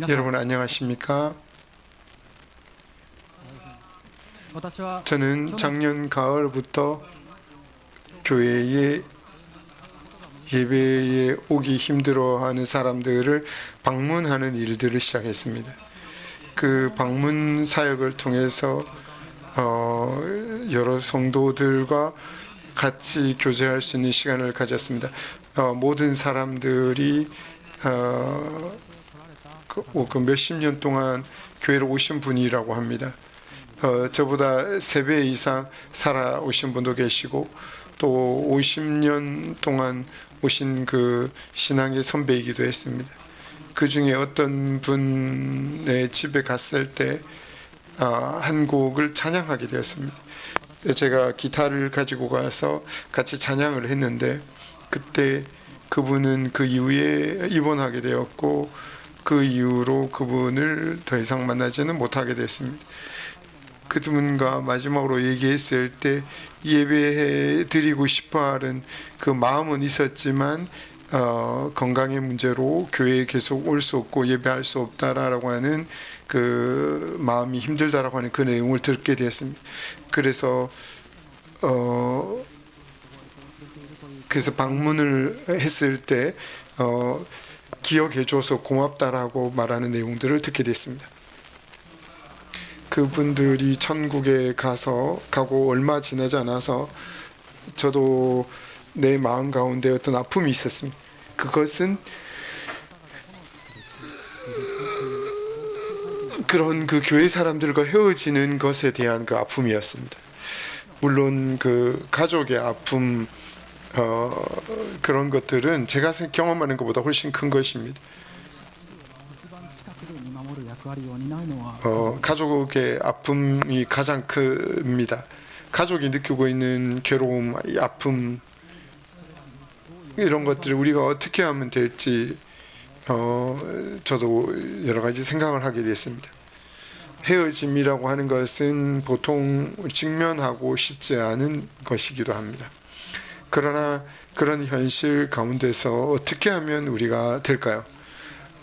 여러분 안녕하십니까? 私は 저는 작년 가을부터 교회에 예배에 오기 힘들어하는 사람들을 방문하는 일들을 시작했습니다. 그 방문 사역을 통해서 여러 성도들과 같이 교제할 수 있는 시간을 가졌습니다. 모든 사람들이 그 몇십 년 동안 교회로 오신 분이라고 합니다. 저보다 3배 이상 살아오신 분도 계시고 또 50년 동안 오신 그 신앙의 선배이기도 했습니다. 그 중에 어떤 분의 집에 갔을 때 한 곡을 찬양하게 되었습니다. 제가 기타를 가지고 가서 같이 찬양을 했는데 그때 그분은 그 이후에 입원하게 되었고 그 이후로 그분을 더 이상 만나지는 못하게 됐습니다. 그분과 마지막으로 얘기했을 때 예배해 드리고 싶어하는 그 마음은 있었지만 건강의 문제로 교회에 계속 올 수 없고 예배할 수 없다라고 하는 그 마음이 힘들다라고 하는 그 내용을 듣게 되었습니다. 그래서 방문을 했을 때 기억해줘서 고맙다라고 말하는 내용들을 듣게 됐습니다. 그분들이 천국에 가고 얼마 지나지 않아서 저도 내 마음 가운데 어떤 아픔이 있었습니다. 그것은 그런 그 교회 사람들과 헤어지는 것에 대한 그 아픔이었습니다. 물론 그 가족의 아픔 그런 것들은 제가 경험하는 것보다 훨씬 큰 것입니다. 가족의 아픔이 가장 큽니다. 가족이 느끼고 있는 괴로움, 아픔 이런 것들을 우리가 어떻게 하면 될지 저도 여러 가지 생각을 하게 됐습니다. 헤어짐이라고 하는 것은 보통 직면하고 쉽지 않은 것이기도 합니다. 그러나 그런 현실 가운데서 어떻게 하면 우리가 될까요?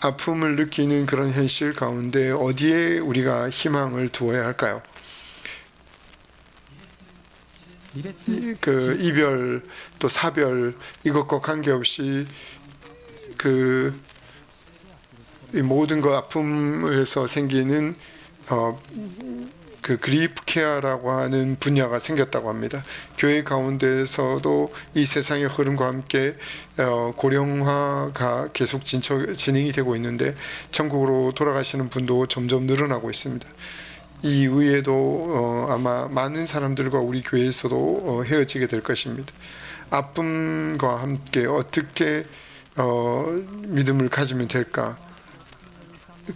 아픔을 느끼는 그런 현실 가운데 어디에 우리가 희망을 두어야 할까요? 그 이별 또 사별 이것과 관계없이 그 모든 그 아픔에서 생기는 그 그리프 케어라고 하는 분야가 생겼다고 합니다. 교회 가운데서도 이 세상의 흐름과 함께 고령화가 계속 진행이 되고 있는데 천국으로 돌아가시는 분도 점점 늘어나고 있습니다. 이 이후에도 아마 많은 사람들과 우리 교회에서도 헤어지게 될 것입니다. 아픔과 함께 어떻게 믿음을 가지면 될까?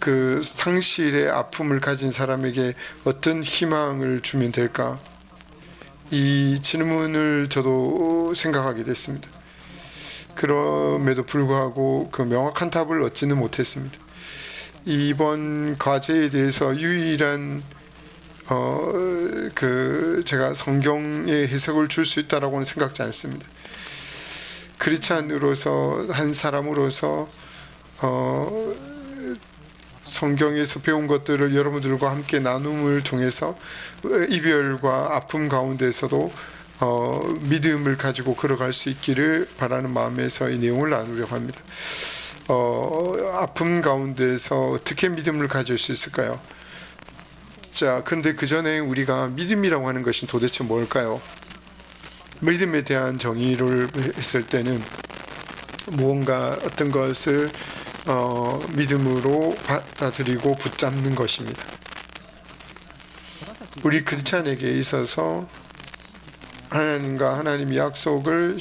그 상실의 아픔을 가진 사람에게 어떤 희망을 주면 될까? 이 질문을 저도 생각하게 됐습니다. 그럼에도 불구하고 그 명확한 답을 얻지는 못했습니다. 이번 과제에 대해서 유일한 제가 성경의 해석을 줄 수 있다라고는 생각지 않습니다. 크리스찬으로서 한 사람으로서 성경에서 배운 것들을 여러분들과 함께 나눔을 통해서 이별과 아픔 가운데서도 믿음을 가지고 걸어갈 수 있기를 바라는 마음에서 이 내용을 나누려고 합니다. 아픔 가운데서 어떻게 믿음을 가질 수 있을까요? 자, 그런데 그 전에 우리가 믿음이라고 하는 것이 도대체 뭘까요? 믿음에 대한 정의를 했을 때는 무언가 어떤 것을 믿음으로 받아들이고 붙잡는 것입니다. 우리 크리스찬에게 있어서 하나님과 하나님의 약속을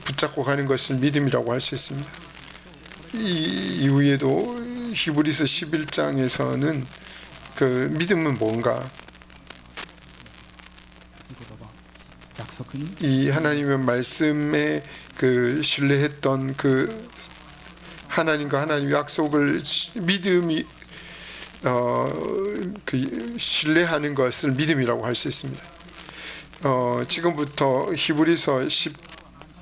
붙잡고 가는 것을 믿음이라고 할 수 있습니다. 이 이후에도 히브리서 11장에서는 그 믿음은 뭔가 이 하나님의 말씀에 그 신뢰했던 그 하나님과 하나님의 약속을 믿음이 그 신뢰하는 것을 믿음이라고 할 수 있습니다. 지금부터 히브리서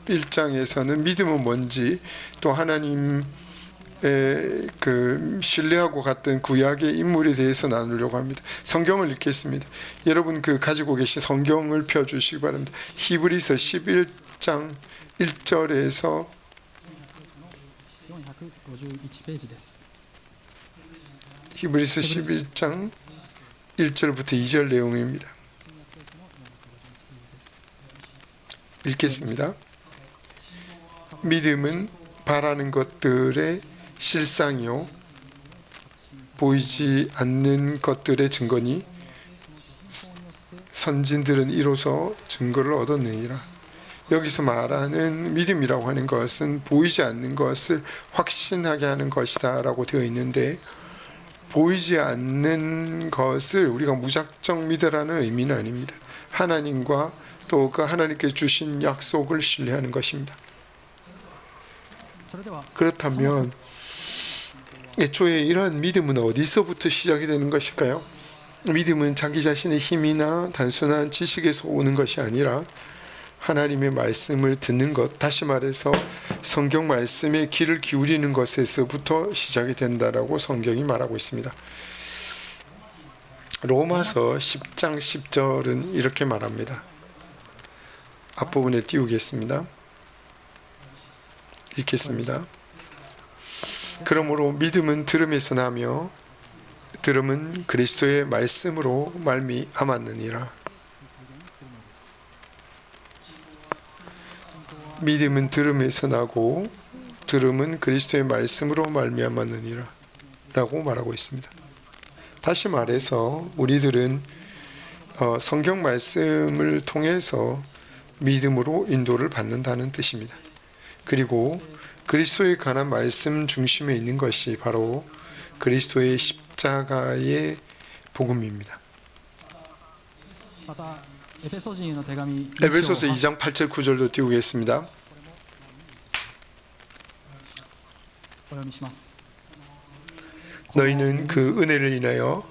11장에서는 믿음은 뭔지 또 하나님의 그 신뢰하고 같은 구약의 인물에 대해서 나누려고 합니다. 성경을 읽겠습니다. 여러분 그 가지고 계신 성경을 펴주시기 바랍니다. 히브리서 11장 1절에서 451ページです。 히브리서 11장 1절부터 2절 내용입니다. 읽겠습니다. 믿음은 바라는 것들의 실상이요 보이지 않는 것들의 증거니 선진들은 이로써 증거를 얻었느니라. 여기서 말하는 믿음이라고 하는 것은 보이지 않는 것을 확신하게 하는 것이다 라고 되어 있는데, 보이지 않는 것을 우리가 무작정 믿으라는 의미는 아닙니다. 하나님과 또 그 하나님께 주신 약속을 신뢰하는 것입니다. それでは 그렇다면 애초에 이러한 믿음은 어디서부터 시작이 되는 것일까요? 믿음은 자기 자신의 힘이나 단순한 지식에서 오는 것이 아니라 하나님의 말씀을 듣는 것, 다시 말해서 성경 말씀에 귀를 기울이는 것에서부터 시작이 된다라고 성경이 말하고 있습니다. 로마서 10장 10절은 이렇게 말합니다. 앞부분에 띄우겠습니다. 읽겠습니다. 그러므로 믿음은 들음에서 나며 들음은 그리스도의 말씀으로 말미암았느니라. 믿음은 들음에서 나고 들음은 그리스도의 말씀으로 말미암았느니라 라고 말하고 있습니다. 다시 말해서 우리들은 성경 말씀을 통해서 믿음으로 인도를 받는다는 뜻입니다. 그리고 그리스도에 관한 말씀 중심에 있는 것이 바로 그리스도의 십자가의 복음입니다. またエペソ人への手紙 에베소서 2장 8절 9절도 띄우겠습니다. お読みします。 너희는 그 은혜를 인하여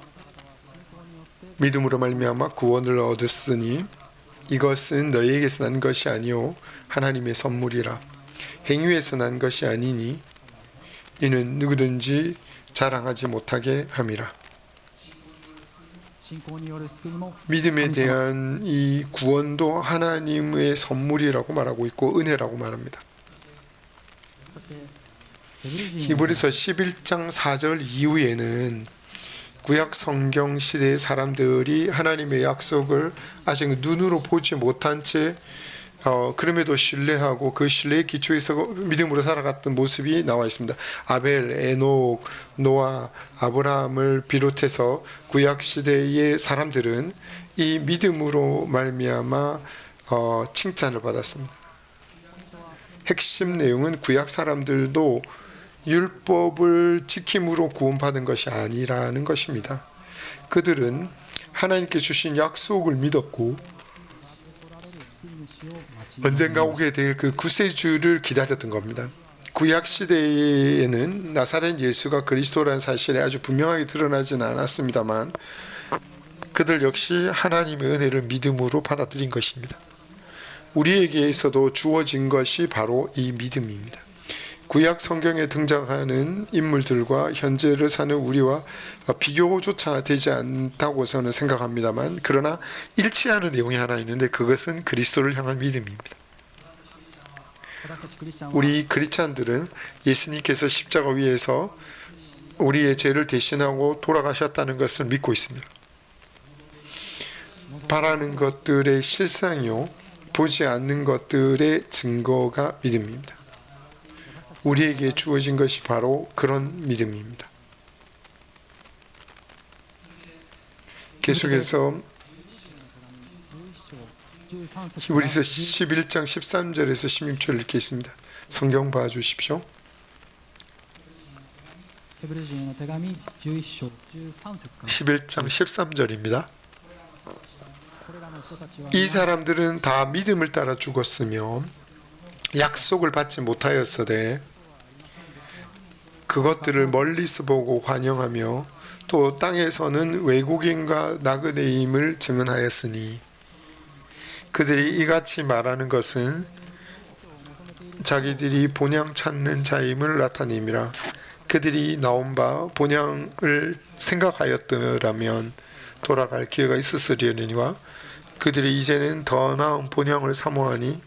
믿음으로 말미암아 구원을 얻었으니 이것은 너희에게서 난 것이 아니요 하나님의 선물이라. 행위에서 난 것이 아니니 이는 누구든지 자랑하지 못하게 함이라. 信仰による救いも 믿음에 대한 이 구원도 하나님의 선물이라고 말하고 있고 은혜라고 말합니다. そしてヘブル人への 히브리서 11장 4절 이후에는 구약 성경 시대의 사람들이 하나님의 약속을 아직 눈으로 보지 못한 채 그럼에도 신뢰하고 그 신뢰의 기초에서 믿음으로 살아갔던 모습이 나와 있습니다. 아벨, 에녹, 노아, 아브라함을 비롯해서 구약 시대의 사람들은 이 믿음으로 말미암아 칭찬을 받았습니다. 핵심 내용은 구약 사람들도 율법을 지킴으로 구원받은 것이 아니라는 것입니다. 그들은 하나님께 주신 약속을 믿었고 언젠가 오게 될 그 구세주를 기다렸던 겁니다. 구약 시대에는 나사렛 예수가 그리스도라는 사실이 아주 분명하게 드러나지는 않았습니다만 그들 역시 하나님의 은혜를 믿음으로 받아들인 것입니다. 우리에게서도 주어진 것이 바로 이 믿음입니다. 구약 성경에 등장하는 인물들과 현재를 사는 우리와 비교조차 되지 않다고 저는 생각합니다만, 그러나 일치하는 내용이 하나 있는데 그것은 그리스도를 향한 믿음입니다. 私たちクリスチャンは 우리 크리스찬들은 예수님께서 십자가 위에서 우리의 죄를 대신하고 돌아가셨다는 것을 믿고 있습니다. 바라는 것들의 실상이요 보지 않는 것들의 증거가 믿음입니다. 우리에게 주어진 것이 바로 그런 믿음입니다. 계속해서 11章13節 히브리서 11장 13절에서 16절 읽겠습니다. 성경 봐주십시오. ヘブル人への手紙11章13節から 11장 13절입니다. これらの人たちは 이 사람들은 다 믿음을 따라 죽었으며 약속을 받지 못하였으되 그것들을 멀리서 보고 환영하며 또 땅에서는 외국인과 나그네임을 증언하였으니, 그들이 이같이 말하는 것은 자기들이 본향 찾는 자임을 나타냄이라. 그들이 나온 바 본향을 생각하였더라면 돌아갈 기회가 있었으려니와 그들이 이제는 더 나은 본향을 사모하니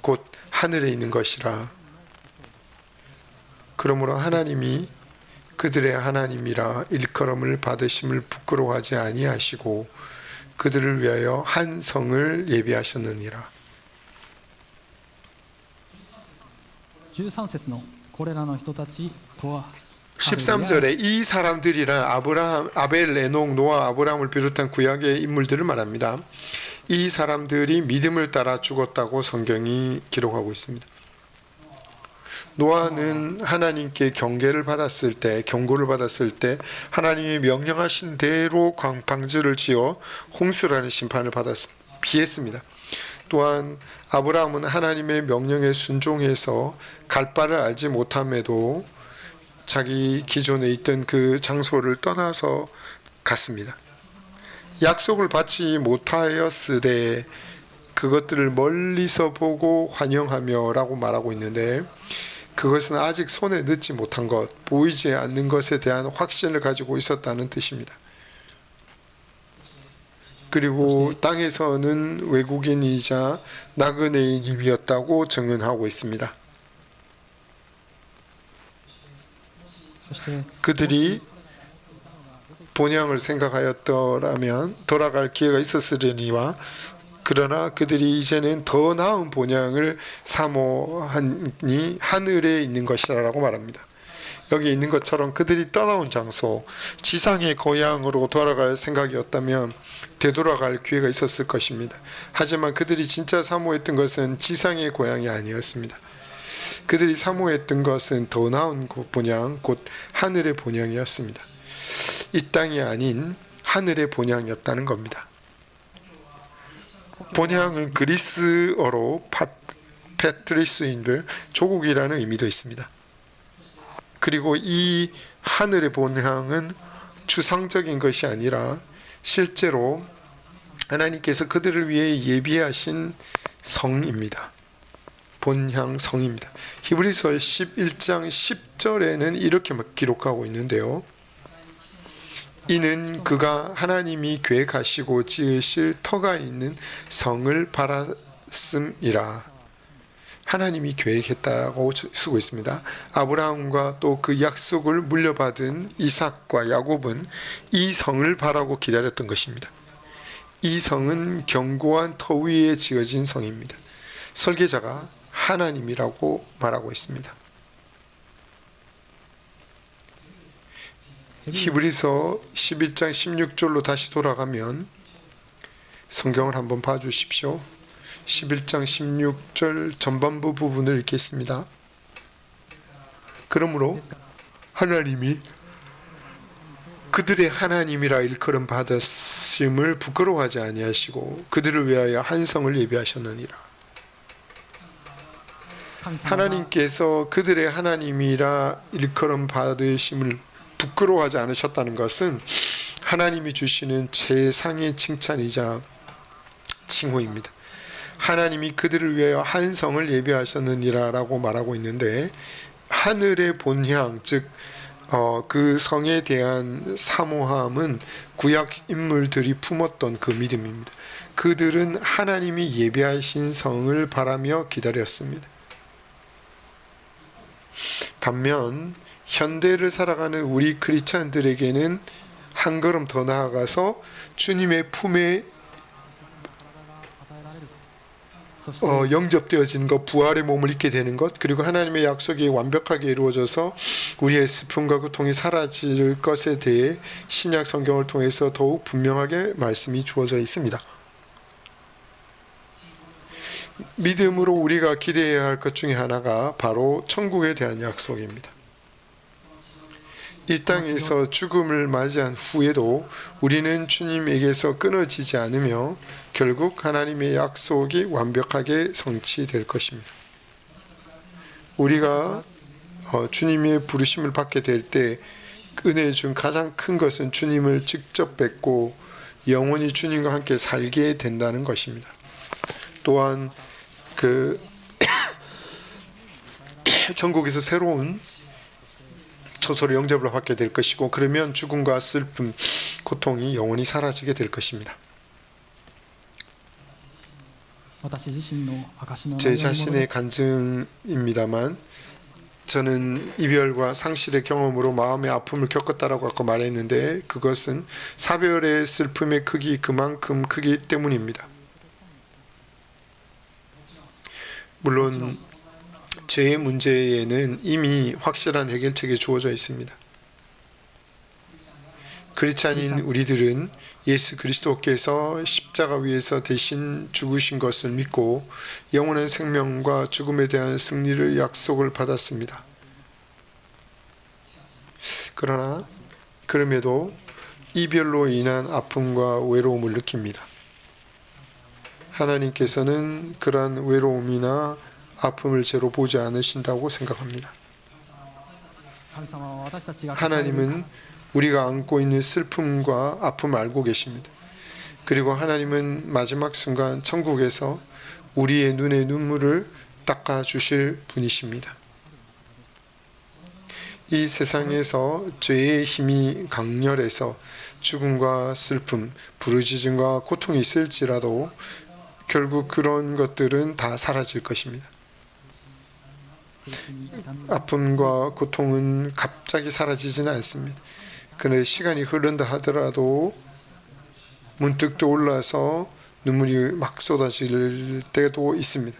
곧 하늘에 있는 것이라. 그러므로 하나님이 그들의 하나님이라 일컬음을 받으심을 부끄러워하지 아니하시고 그들을 위하여 한 성을 예비하셨느니라. 13節のこれらの人たちとは 13절에 이 사람들이란 아브라함, 아벨, 에녹, 노아, 아브라함을 비롯한 구약의 인물들을 말합니다. 이 사람들이 믿음을 따라 죽었다고 성경이 기록하고 있습니다. 노아는 하나님께 경고를 받았을 때 하나님이 명령하신 대로 방주를 지어 홍수라는 심판을 피했습니다. 또한 아브라함은 하나님의 명령에 순종해서 갈 바를 알지 못함에도 자기 기존에 있던 그 장소를 떠나서 갔습니다. 약속을 받지 못하였으되 그것들을 멀리서 보고 환영하며 라고 말하고 있는데, 그것은 아직 손에 넣지 못한 것, 보이지 않는 것에 대한 확신을 가지고 있었다는 뜻입니다. 그리고 땅에서는 외국인이자 나그네인이었다고 증언하고 있습니다. そして 그들이 본향을 생각하였더라면 돌아갈 기회가 있었으려니와 그러나 그들이 이제는 더 나은 본향을 사모하니 하늘에 있는 것이라고 말합니다. 여기 있는 것처럼 그들이 떠나온 장소, 지상의 고향으로 돌아갈 생각이었다면 되돌아갈 기회가 있었을 것입니다. 하지만 그들이 진짜 사모했던 것은 지상의 고향이 아니었습니다. 그들이 사모했던 것은 더 나은 본향, 곧 하늘의 본향이었습니다. 이 땅이 아닌 하늘의 본향이었다는 겁니다. 본향은 그리스어로 페트리스인데 조국이라는 의미도 있습니다. 그리고 이 하늘의 본향은 추상적인 것이 아니라 실제로 하나님께서 그들을 위해 예비하신 성입니다. 본향 성입니다. 히브리서 11장 10절에는 이렇게 기록하고 있는데요. 이는 그가 하나님이 계획하시고 지으실 터가 있는 성을 바랐음이라. 하나님이 계획했다고 쓰고 있습니다. 아브라함과 또 그 약속을 물려받은 이삭과 야곱은 이 성을 바라고 기다렸던 것입니다. 이 성은 견고한 터 위에 지어진 성입니다. 설계자가 하나님이라고 말하고 있습니다. 히브리서 11장 16절로 다시 돌아가면 성경을 한번 봐주십시오. 11장 16절 전반부 부분을 읽겠습니다. 그러므로 하나님이 그들의 하나님이라 일컬음 받았음을 부끄러워하지 아니하시고 그들을 위하여 한 성을 예비하셨느니라. 하나님께서 그들의 하나님이라 일컬음 받으심을 부끄러워하지 않으셨다는 것은 하나님이 주시는 최상의 칭찬이자 칭호입니다. 하나님이 그들을 위하여 한 성을 예비하셨느니라 라고 말하고 있는데, 하늘의 본향, 즉 그 성에 대한 사모함은 구약 인물들이 품었던 그 믿음입니다. 그들은 하나님이 예비하신 성을 바라며 기다렸습니다. 반면 현대를 살아가는 우리 크리스찬들에게는 한 걸음 더 나아가서 주님의 품에 영접되어지는 것, 부활의 몸을 입게 되는 것, 그리고 하나님의 약속이 완벽하게 이루어져서 우리의 슬픔과 고통이 사라질 것에 대해 신약 성경을 통해서 더욱 분명하게 말씀이 주어져 있습니다. 믿음으로 우리가 기대해야 할 것 중에 하나가 바로 천국에 대한 약속입니다. 이 땅에서 죽음을 맞이한 후에도 우리는 주님에게서 끊어지지 않으며 결국 하나님의 약속이 완벽하게 성취될 것입니다. 우리가 주님의 부르심을 받게 될 때 은혜 중 가장 큰 것은 주님을 직접 뵙고 영원히 주님과 함께 살게 된다는 것입니다. 또한 천국에서 새로운 처소로 영접을 받게 될 것이고, 그러면 죽음과 슬픔, 고통이 영원히 사라지게 될 것입니다. 私自身の証の 제 内容に戻り 자신의 간증입니다만, 저는 이별과 상실의 경험으로 마음의 아픔을 겪었다라고 아까 말했는데, 그것은 사별의 슬픔의 크기 그만큼 크기 때문입니다. 물론 죄의 문제에는 이미 확실한 해결책이 주어져 있습니다. 크리스찬인 우리들은 예수 그리스도께서 십자가 위에서 대신 죽으신 것을 믿고 영원한 생명과 죽음에 대한 승리를 약속을 받았습니다. 그러나 그럼에도 이별로 인한 아픔과 외로움을 느낍니다. 하나님께서는 그러한 외로움이나 아픔을 죄로 보지 않으신다고 생각합니다. 神様は私たちが抱える 하나님은 우리가 안고 있는 슬픔과 아픔을 알고 계십니다. 그리고 하나님은 마지막 순간 천국에서 우리의 눈의 눈물을 닦아주실 분이십니다. 이 세상에서 죄의 힘이 강렬해서 죽음과 슬픔, 부르짖음과 고통이 있을지라도 결국 그런 것들은 다 사라질 것입니다. 아픔과 고통은 갑자기 사라지지는 않습니다. 그런데 시간이 흐른다 하더라도 문득 떠올라서 눈물이 막 쏟아질 때도 있습니다.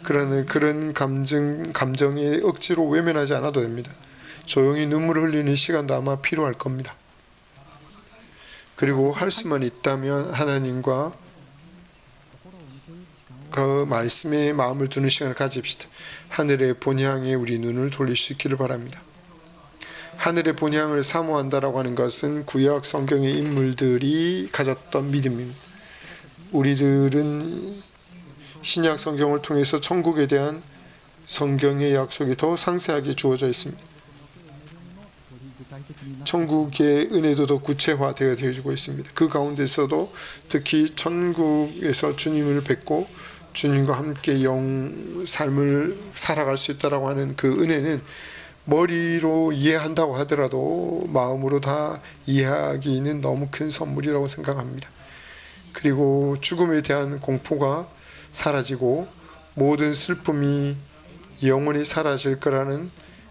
그러나 그런 감정에 억지로 외면하지 않아도 됩니다. 조용히 눈물을 흘리는 시간도 아마 필요할 겁니다. 그리고 할 수만 있다면 하나님과 그 말씀에 마음을 두는 시간을 가집시다. 하늘의 본향에 우리 눈을 돌릴 수 있기를 바랍니다. 하늘의 본향을 사모한다라고 하는 것은 구약 성경의 인물들이 가졌던 믿음입니다. 우리들은 신약 성경을 통해서 천국에 대한 성경의 약속이 더 상세하게 주어져 있습니다. 천국의 은혜도 더 구체화되어 되어지고 있습니다. 그 가운데서도 특히 천국에서 주님을 뵙고 주님과 함께 삶을 살아갈 수 있다라고 하는 그 은혜는 머리로 이해한다고 하더라도 마음으로 다 이해하기는 너무 큰 선물이라고 생각합니다. 그리고 죽음에 대한 공포가 사라지고 모든 슬픔이 영원히 사라질 거라는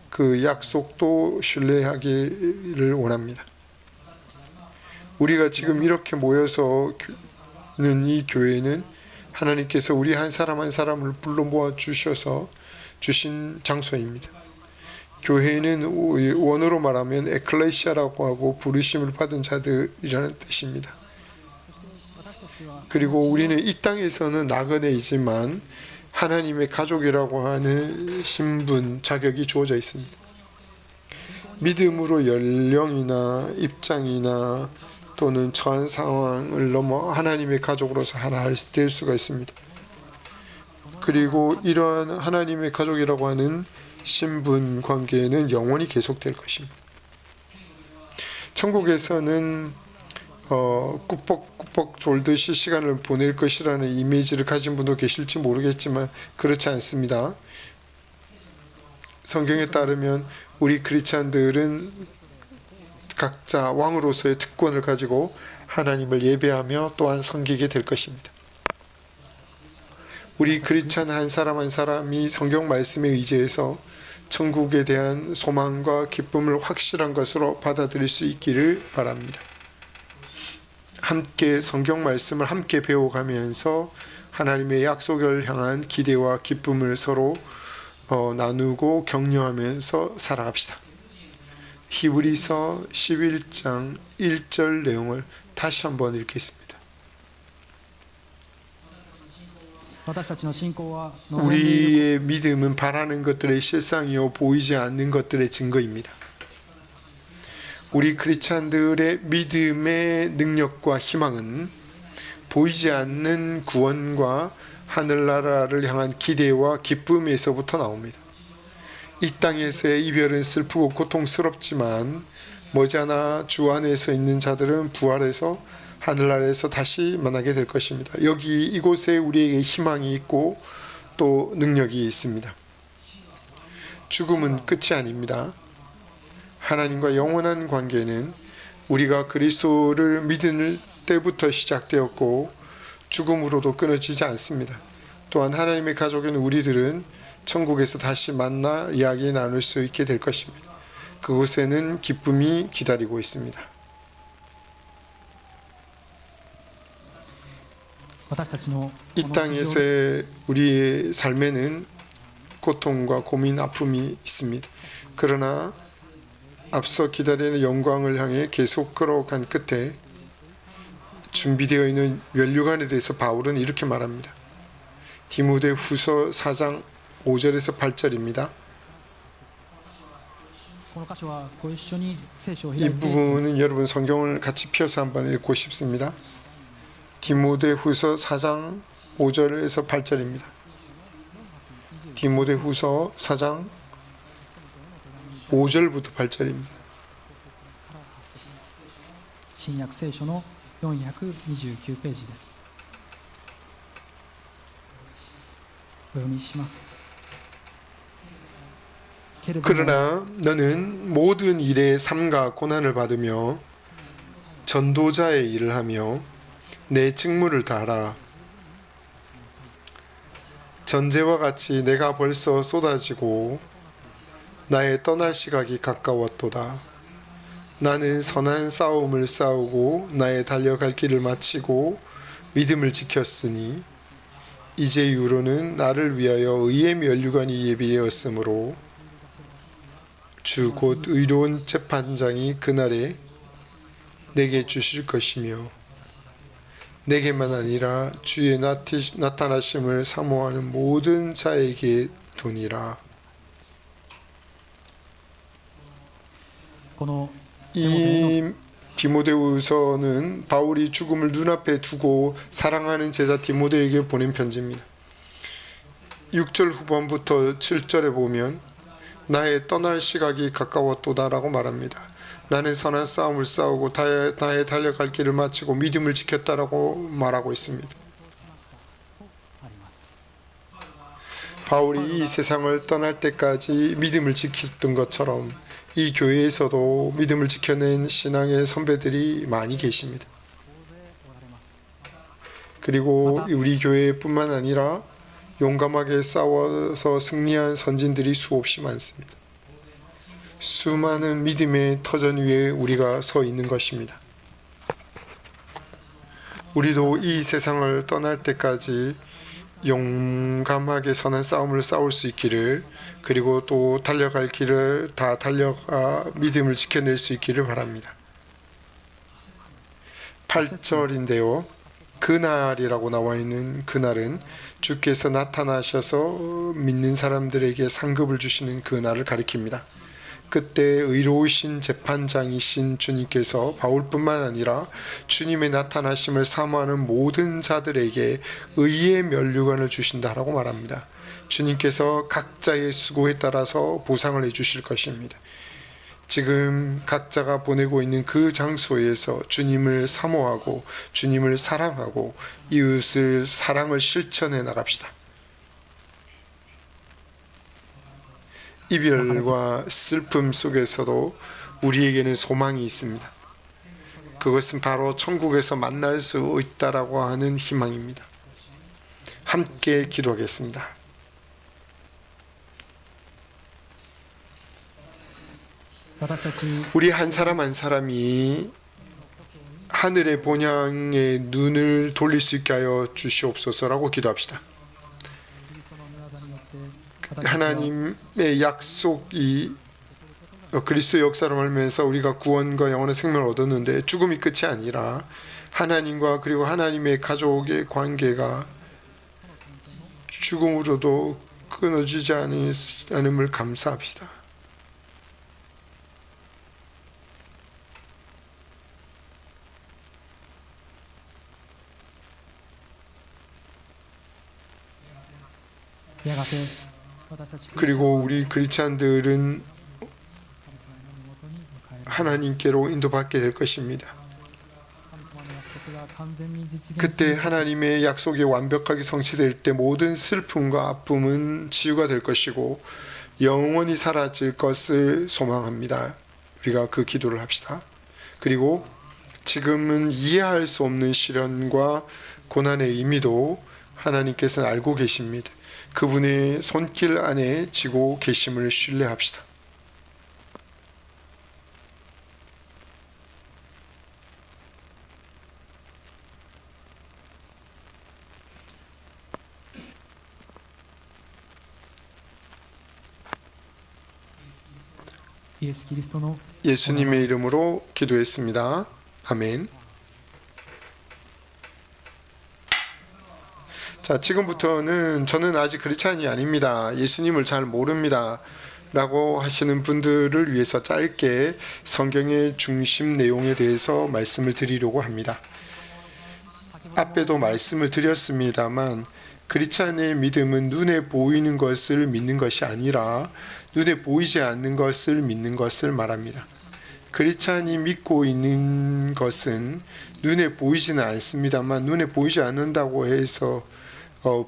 그 약속도 신뢰하기를 원합니다. 우리가 지금 이렇게 모여서 있는 이 교회는 하나님께서 우리 한 사람 한 사람을 불러 모아 주셔서 주신 장소입니다. 교회는 원어로 말하면 에클레시아라고 하고 부르심을 받은 자들이라는 뜻입니다. 그리고 우리는 이 땅에서는 나그네이지만 하나님의 가족이라고 하는 신분, 자격이 주어져 있습니다. 믿음으로 연령이나 입장이나 또는 처한 상황을 넘어 하나님의 가족으로서 하나 될 수가 있습니다. 그리고 이러한 하나님의 가족이라고 하는 신분 관계는 영원히 계속될 것입니다. 천국에서는 꾸벅꾸벅 졸듯이 시간을 보낼 것이라는 이미지를 가진 분도 계실지 모르겠지만 그렇지 않습니다. 성경에 따르면 우리 크리스찬들은 각자 왕으로서의 특권을 가지고 하나님을 예배하며 또한 섬기게 될 것입니다. 우리 크리스찬 한 사람 한 사람이 성경 말씀에 의지해서 천국에 대한 소망과 기쁨을 확실한 것으로 받아들일 수 있기를 바랍니다. 함께 성경 말씀을 함께 배워가면서 하나님의 약속을 향한 기대와 기쁨을 서로 나누고 격려하면서 살아갑시다. 히브리서 11장 1절 내용을 다시 한번 읽겠습니다. 우리의 믿음은 바라는 것들의 실상이요 보이지 않는 것들의 증거입니다. 우리 크리스찬들의 믿음의 능력과 희망은 보이지 않는 구원과 하늘나라를 향한 기대와 기쁨에서부터 나옵니다. 이 땅에서의 이별은 슬프고 고통스럽지만 머지않아 주 안에서 있는 자들은 부활해서 하늘나라에서 다시 만나게 될 것입니다. 여기 이곳에 우리에게 희망이 있고 또 능력이 있습니다. 죽음은 끝이 아닙니다. 하나님과 영원한 관계는 우리가 그리스도를 믿을 때부터 시작되었고 죽음으로도 끊어지지 않습니다. 또한 하나님의 가족인 우리들은 천국에서 다시 만나 이야기 나눌 수 있게 될 것입니다. 그곳에는 기쁨이 기다리고 있습니다. 私たちの 이 この地上 땅에서의 우리의 삶에는 고통과 고민, 아픔이 있습니다. 그러나 앞서 기다리는 영광을 향해 계속 걸어간 끝에 준비되어 있는 면류관에 대해서 바울은 이렇게 말합니다. 디모데후서 4장 5절에서 8절입니다. この箇所はご一緒に聖書を開 이 いて 부분은 여러분 성경을 같이 펴서 한번 읽고 싶습니다. 디모데후서 4장 5절에서 8절입니다. 디모데후서 4장 5절부터 8절입니다. 新約聖書の429ページです。お読みします。けれども 그러나 너는 모든 일에 삼가 고난을 받으며 전도자의 일을 하며 내 직무를 다하라. 전제와 같이 내가 벌써 쏟아지고 나의 떠날 시각이 가까웠도다. 나는 선한 싸움을 싸우고 나의 달려갈 길을 마치고 믿음을 지켰으니 이제 이후로는 나를 위하여 의의 면류관이 예비되었으므로 주 곧 의로운 재판장이 그날에 내게 주실 것이며 내게만 아니라 주의 나타나심을 사모하는 모든 자에게 도니라. この 이 디모데후서는 바울이 죽음을 눈앞에 두고 사랑하는 제자 디모데에게 보낸 편지입니다. 6절 후반부터 7절에 보면 나의 떠날 시각이 가까웠도다라고 말합니다. 나는 선한 싸움을 싸우고 나의 달려갈 길을 마치고 믿음을 지켰다라고 말하고 있습니다. あります。 바울이 이 세상을 떠날 때까지 믿음을 지켰던 것처럼 이 교회에서도 믿음을 지켜낸 신앙의 선배들이 많이 계십니다. 大勢おられます。 그리고 우리 교회뿐만 아니라 용감하게 싸워서 승리한 선진들이 수없이 많습니다. 수많은 믿음의 터전 위에 우리가 서 있는 것입니다. 우리도 이 세상을 떠날 때까지 용감하게 선한 싸움을 싸울 수 있기를, 그리고 또 달려갈 길을 다 달려가 믿음을 지켜낼 수 있기를 바랍니다. 8절인데요. 그날이라고 나와 있는 그날은 주께서 나타나셔서 믿는 사람들에게 상급을 주시는 그날을 가리킵니다. 그때 의로우신 재판장이신 주님께서 바울뿐만 아니라 주님의 나타나심을 사모하는 모든 자들에게 의의 면류관을 주신다라고 말합니다. 주님께서 각자의 수고에 따라서 보상을 해주실 것입니다. 지금 각자가 보내고 있는 그 장소에서 주님을 사모하고 주님을 사랑하고 이웃을 사랑을 실천해 나갑시다. 이별과 슬픔 속에서도 우리에게는 소망이 있습니다. 그것은 바로 천국에서 만날 수 있다라고 하는 희망입니다. 함께 기도하겠습니다. 우리 한 사람 한 사람이 하늘의 본향에 눈을 돌릴 수 있게 하여 주시옵소서라고 기도합시다. 하나님의 약속이 그리스도 역사로 말미암아서 우리가 구원과 영원한 생명을 얻었는데 죽음이 끝이 아니라 하나님과 그리고 하나님의 가족의 관계가 죽음으로도 끊어지지 않음을 감사합시다. 그리고 우리 크리스찬들은 하나님께로 인도받게 될 것입니다. 完全に実現す 그때 る 하나님의 약속이 완벽하게 성취될 때 모든 슬픔과 아픔은 치유가 될 것이고 영원히 사라질 것을 소망합니다. 우리가 그 기도를 합시다. 그리고 지금은 이해할 수 없는 시련과 고난의 의미도 하나님께서는 알고 계십니다. 그분의 손길 안에 지고 계심을 신뢰합시다. 예수 그리스도의 예수님의 이름으로 기도했습니다. 아멘. 자, 지금부터는 저는 아직 크리스찬이 아닙니다. 예수님을 잘 모릅니다. 라고 하시는 분들을 위해서 짧게 성경의 중심 내용에 대해서 말씀을 드리려고 합니다. 앞에도 말씀을 드렸습니다만 크리스찬의 믿음은 눈에 보이는 것을 믿는 것이 아니라 눈에 보이지 않는 것을 믿는 것을 말합니다. 크리스찬이 믿고 있는 것은 눈에 보이지는 않습니다만 눈에 보이지 않는다고 해서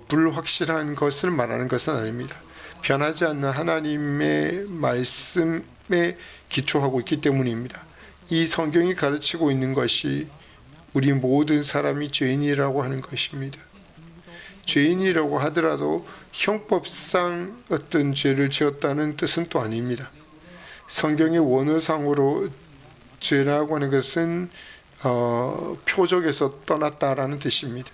불확실한 것을 말하는 것은 아닙니다. 변하지 않는 하나님의 말씀에 기초하고 있기 때문입니다. 이 성경이 가르치고 있는 것이 우리 모든 사람이 죄인이라고 하는 것입니다. 죄인이라고 하더라도 형법상 어떤 죄를 지었다는 뜻은 또 아닙니다. 성경의 원어상으로 죄라고 하는 것은 표적에서 떠났다라는 뜻입니다.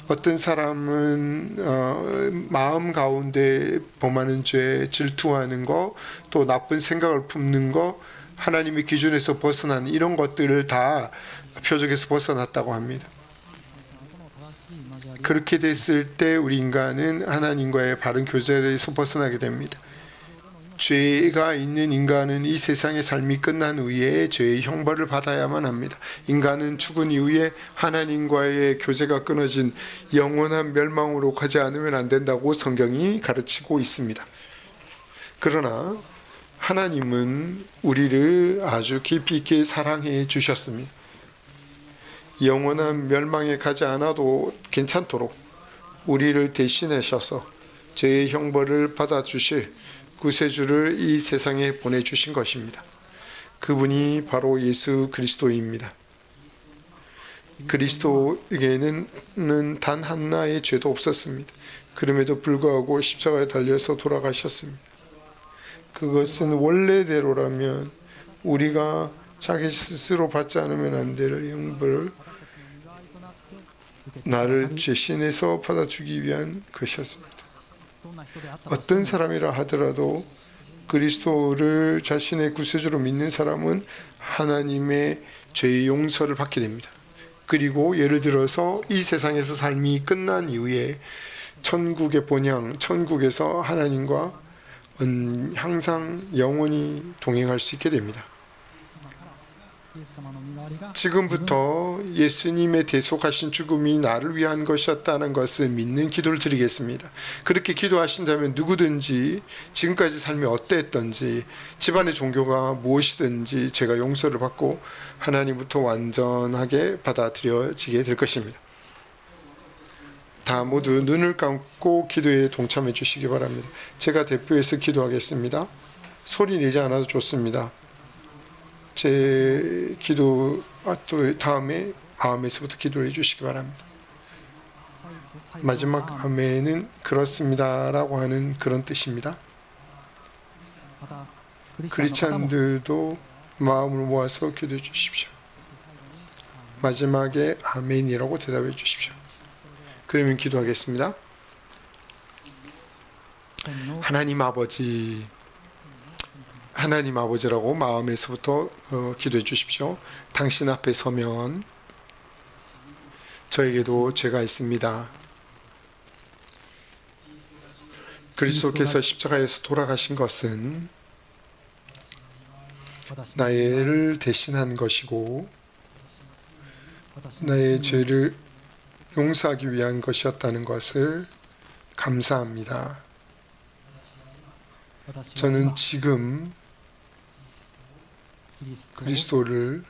어떤 사람은 마음 가운데 범하는 죄, 질투하는 거, 또 나쁜 생각을 품는 거, 하나님의 기준에서 벗어난 이런 것들을 다 표적에서 벗어났다고 합니다. 그렇게 됐을 때 우리 인간은 하나님과의 바른 교제에서 벗어나게 됩니다. 죄가 있는 인간은 이 세상의 삶이 끝난 후에 죄의 형벌을 받아야만 합니다. 인간은 죽은 이후에 하나님과의 교제가 끊어진 영원한 멸망으로 가지 않으면 안 된다고 성경이 가르치고 있습니다. 그러나 하나님은 우리를 아주 깊이 있게 사랑해 주셨습니다. 영원한 멸망에 가지 않아도 괜찮도록 우리를 대신하셔서 죄의 형벌을 받아주실 구세주를 이 세상에 보내주신 것입니다. 그분이 바로 예수 그리스도입니다. 그리스도에게는 단 하나의 죄도 없었습니다. 그럼에도 불구하고 십자가에 달려서 돌아가셨습니다. 그것은 원래대로라면 우리가 자기 스스로 받지 않으면 안 될 형벌을 나를 대신해서 받아주기 위한 것이었습니다. 어떤 사람이라 하더라도 그리스도를 자신의 구세주로 믿는 사람은 하나님의 죄의 용서를 받게 됩니다. 그리고 예를 들어서 이 세상에서 삶이 끝난 이후에 천국의 본향, 천국에서 하나님과 항상 영원히 동행할 수 있게 됩니다. 지금부터 예수님의 대속하신 죽음이 나를 위한 것이었다는 것을 믿는 기도를 드리겠습니다. 그렇게 기도하신다면 누구든지 지금까지 삶이 어땠던지 집안의 종교가 무엇이든지 죄가 용서를 받고 하나님부터 완전하게 받아들여지게 될 것입니다. 다 모두 눈을 감고 기도에 동참해 주시기 바랍니다. 제가 대표해서 기도하겠습니다. 소리 내지 않아도 좋습니다. 제 기도 또 다음에 아멘에서부터 기도를 해주시기 바랍니다. 마지막 아멘은 그렇습니다라고 하는 그런 뜻입니다. 크리스찬들도 마음을 모아서 기도해 주십시오. 마지막에 아멘이라고 대답해 주십시오. 그러면 기도하겠습니다. 하나님 아버지라고 마음에서부터 기도해 주십시오. 당신 앞에 서면 저에게도 죄가 있습니다. 그리스도께서 십자가에서 돌아가신 것은 나를 대신한 것이고 나의 죄를 용서하기 위한 것이었다는 것을 감사합니다. 저는 지금 그리스도를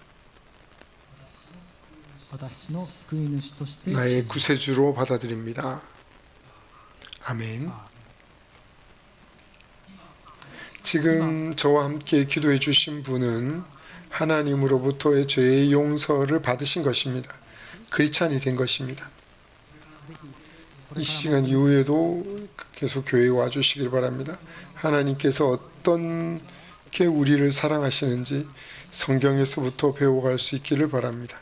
私の救い主として 나의 구세주로 받아들입니다. 아멘. 지금 저와 함께 기도해 주신 분은 하나님으로부터의 죄의 용서를 받으신 것입니다. 크리스찬이 된 것입니다. 이 시간 이후에도 계속 교회에 와주시길 바랍니다. 하나님께서 어떻게 우리를 사랑하시는지 성경에서부터 배워갈 수 있기를 바랍니다.